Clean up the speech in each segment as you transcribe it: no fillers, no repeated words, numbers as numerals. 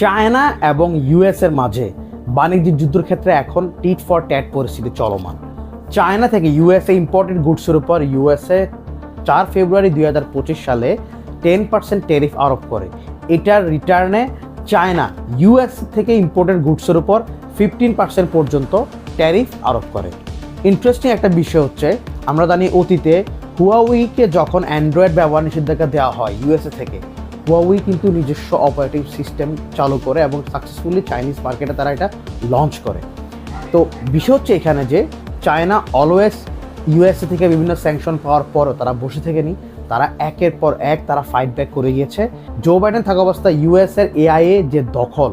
China এবং ইউএসের মাঝে বাণিজ্যিক যুদ্ধের ক্ষেত্রে এখন টিট ফর ট্যাট পরিস্থিতি চলমান। চায়না থেকে ইউএসএ ইম্পোর্টেড গুডসের উপর ইউএসএ 4 ফেব্রুয়ারি 2025 সালে 10% ট্যারিফ আরোপ করে। এটার রিটার্নে চায়না ইউএস থেকে ইম্পোর্টেড গুডসের উপর 15% পর্যন্ত ট্যারিফ আরোপ করে। ইন্টারেস্টিং একটা বিষয় হচ্ছে, আমরা জানি অতীতে হুয়াওয়েকে যখন অ্যান্ড্রয়েড ব্যবহার নিষেধাজ্ঞা দেওয়া হয় ইউএসএ থেকে, হুয়াওয়ে কিন্তু নিজস্ব অপারেটিং সিস্টেম চালু করে এবং সাকসেসফুলি চাইনিজ মার্কেটে তারা এটা লঞ্চ করে। তো বিষয় হচ্ছে এখানে যে চায়না অলওয়েজ ইউএসএ থেকে বিভিন্ন স্যাংশন পাওয়ার পরও তারা বসে থেকেনি, তারা একের পর এক তারা ফাইট ব্যাক করে গিয়েছে। জো বাইডেন থাকা অবস্থায় ইউএসের এআইএ যে দখল,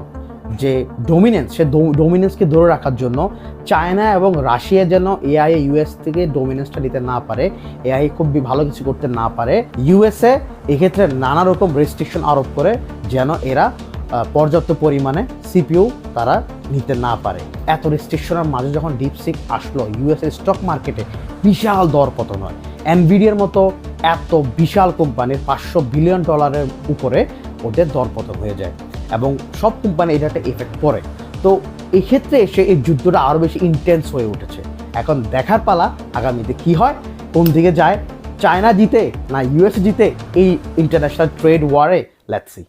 যে ডোমিনেন্স, সে ডোমিনেন্সকে ধরে রাখার জন্য চায়না এবং রাশিয়া যেন এআইএ ইউএস থেকে ডোমিনেন্সটা নিতে না পারে, এআইএ খুব ভালো কিছু করতে না পারে, ইউএসএ এক্ষেত্রে নানা রকম রেস্ট্রিকশন আরোপ করে যেন এরা পর্যাপ্ত পরিমাণে সিপিইউ তারা নিতে না পারে। এত রেস্ট্রিকশনের মাঝে যখন ডিপসিক আসলো, ইউএসএ স্টক মার্কেটে বিশাল দরপতন হয়। এনভিডিয়ার মতো এত বিশাল কোম্পানির $500 বিলিয়ন উপরে ওদের দরপতন হয়ে যায় এবং সব কোম্পানি এটা একটা এফেক্ট পড়ে। তো এই ক্ষেত্রে এসে এই যুদ্ধটা আরও বেশি ইন্টেন্স হয়ে উঠেছে। এখন দেখার পালা আগামীতে কি হয়, কোন দিকে যায়, চায়না জিতে না ইউএস জিতে এই ইন্টারন্যাশনাল ট্রেড ওয়ারে। Let's C.